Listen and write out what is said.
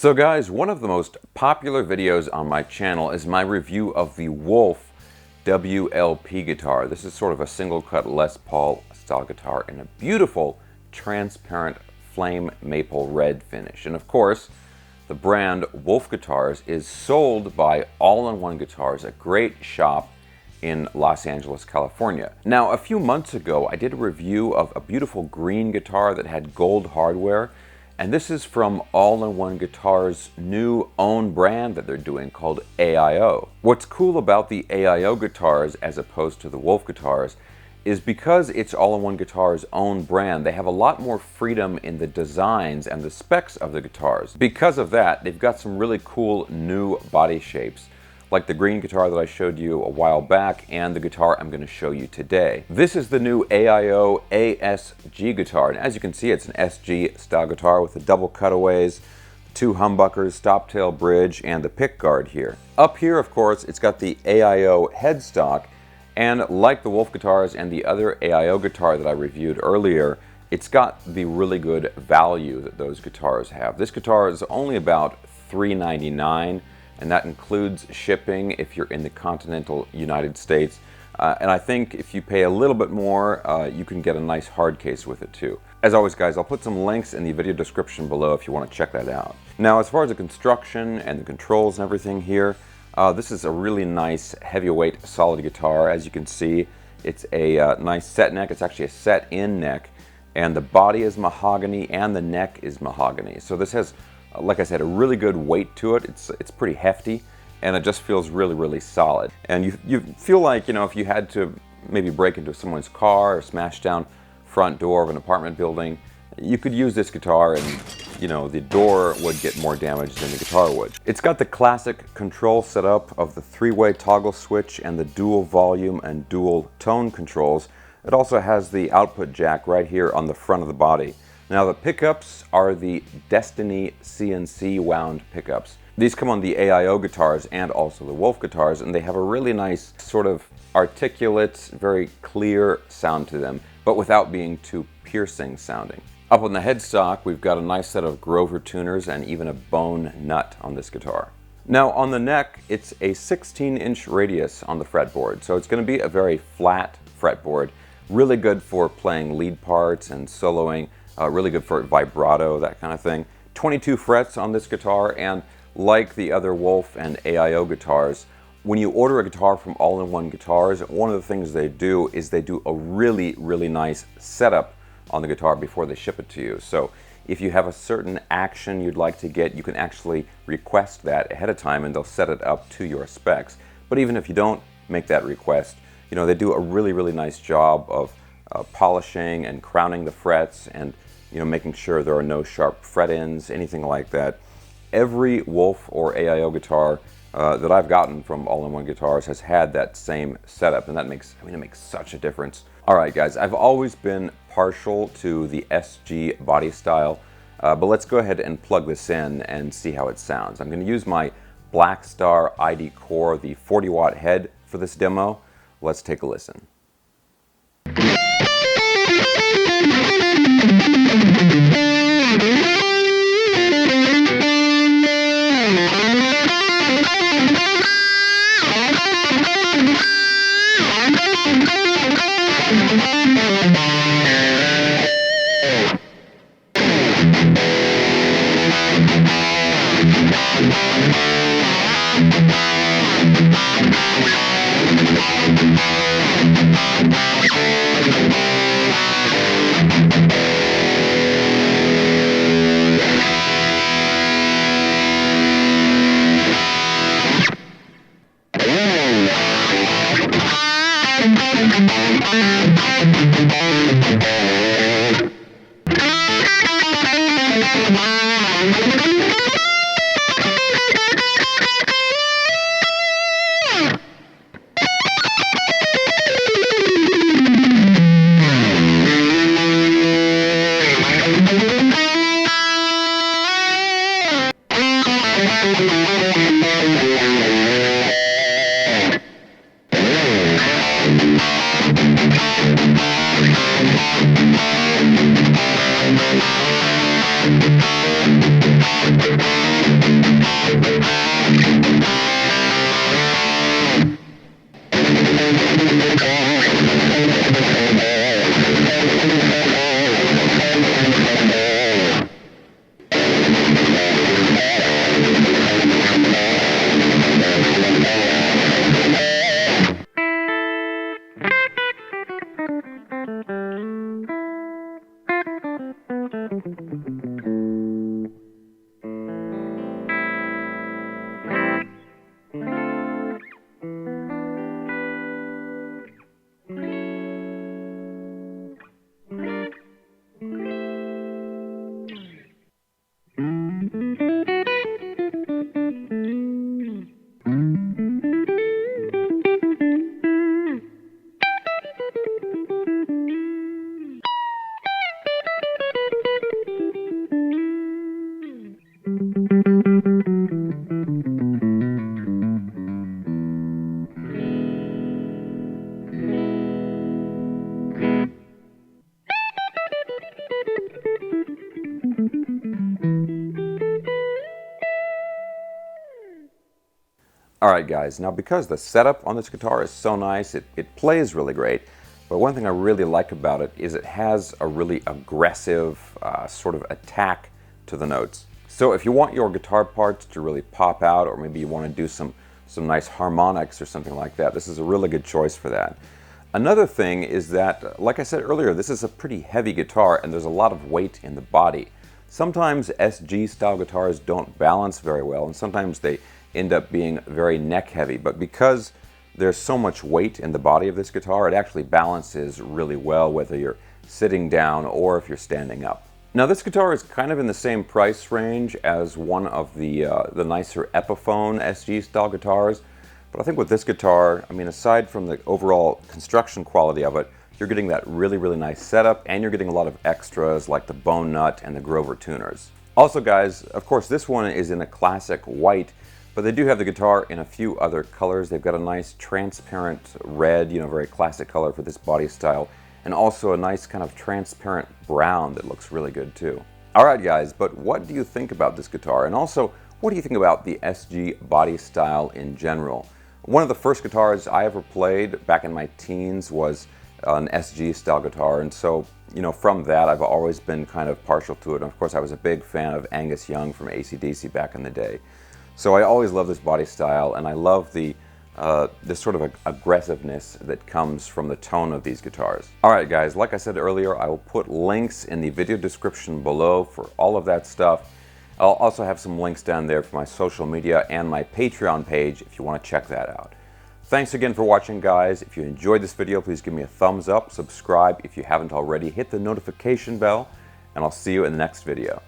So guys, one of the most popular videos on my channel is my review of the Wolf WLP guitar. This is sort of a single cut Les Paul style guitar in a beautiful transparent flame maple red finish. And of course, the brand Wolf Guitars is sold by All-in-One Guitars, a great shop in Los Angeles, California. Now, a few months ago, I did a review of a beautiful green guitar that had gold hardware. And this is from All-in-One Guitars' new own brand that they're doing called AIO. What's cool about the AIO guitars as opposed to the Wolf guitars is because it's All-in-One Guitars' own brand, they have a lot more freedom in the designs and the specs of the guitars. Because of that, they've got some really cool new body shapes, like the green guitar that I showed you a while back and the guitar I'm going to show you today. This is the new AIO ASG guitar, and as you can see, it's an SG style guitar with the double cutaways, two humbuckers, stop tail bridge, and the pick guard here. Up here, of course, it's got the AIO headstock, and like the Wolf guitars and the other AIO guitar that I reviewed earlier, it's got the really good value that those guitars have. This guitar is only about $399. And that includes shipping if you're in the continental United States. And I think if you pay a little bit more, you can get a nice hard case with it too. As always, guys, I'll put some links in the video description below if you want to check that out. Now, as far as the construction and the controls and everything here, this is a really nice heavyweight solid guitar. As you can see, it's a nice set neck. It's actually a set-in neck. And the body is mahogany and the neck is mahogany. So this has, like I said, a really good weight to it. It's pretty hefty, and it just feels really, really solid. And you feel like, you know, if you had to maybe break into someone's car or smash down front door of an apartment building, you could use this guitar and, you know, the door would get more damage than the guitar would. It's got the classic control setup of the three-way toggle switch and the dual volume and dual tone controls. It also has the output jack right here on the front of the body. Now, the pickups are the Destiny CNC wound pickups. These come on the AIO guitars and also the Wolf guitars, and they have a really nice sort of articulate, very clear sound to them, but without being too piercing sounding. Up on the headstock, we've got a nice set of Grover tuners and even a bone nut on this guitar. Now, on the neck, it's a 16-inch radius on the fretboard, so it's going to be a very flat fretboard, really good for playing lead parts and soloing. Really good for vibrato, that kind of thing. 22 frets on this guitar, and like the other Wolf and AIO guitars, when you order a guitar from All-in-One Guitars, one of the things they do is they do a really, really nice setup on the guitar before they ship it to you. So if you have a certain action you'd like to get, you can actually request that ahead of time and they'll set it up to your specs. But even if you don't make that request, you know, they do a really, really nice job of polishing and crowning the frets and, you know, making sure there are no sharp fret ends, anything like that. Every Wolf or AIO guitar that I've gotten from All-in-One Guitars has had that same setup, and that makes, I mean, it makes such a difference. All right, guys, I've always been partial to the SG body style, but let's go ahead and plug this in and see how it sounds. I'm going to use my Black Star ID Core, the 40-watt head for this demo. Let's take a listen. Alright guys, now because the setup on this guitar is so nice, it plays really great, but one thing I really like about it is it has a really aggressive sort of attack to the notes. So if you want your guitar parts to really pop out, or maybe you want to do some nice harmonics or something like that, this is a really good choice for that. Another thing is that, like I said earlier, this is a pretty heavy guitar and there's a lot of weight in the body. Sometimes SG style guitars don't balance very well, and sometimes they end up being very neck heavy, but because there's so much weight in the body of this guitar, it actually balances really well whether you're sitting down or if you're standing up. Now this guitar is kind of in the same price range as one of the nicer Epiphone SG style guitars, but I think with this guitar, I mean, aside from the overall construction quality of it, you're getting that really nice setup, and you're getting a lot of extras like the bone nut and the Grover tuners. Also guys, of course this one is in a classic white, but they do have the guitar in a few other colors. They've got a nice transparent red, very classic color for this body style, and also a nice kind of transparent brown that looks really good too. Alright guys, but what do you think about this guitar? And also, what do you think about the SG body style in general? One of the first guitars I ever played back in my teens was an SG style guitar, and so from that I've always been kind of partial to it. And of course I was a big fan of Angus Young from AC/DC back in the day. So I always love this body style, and I love this sort of aggressiveness that comes from the tone of these guitars. Alright guys, like I said earlier, I will put links in the video description below for all of that stuff. I'll also have some links down there for my social media and my Patreon page if you want to check that out. Thanks again for watching guys. If you enjoyed this video, please give me a thumbs up, subscribe if you haven't already, hit the notification bell, and I'll see you in the next video.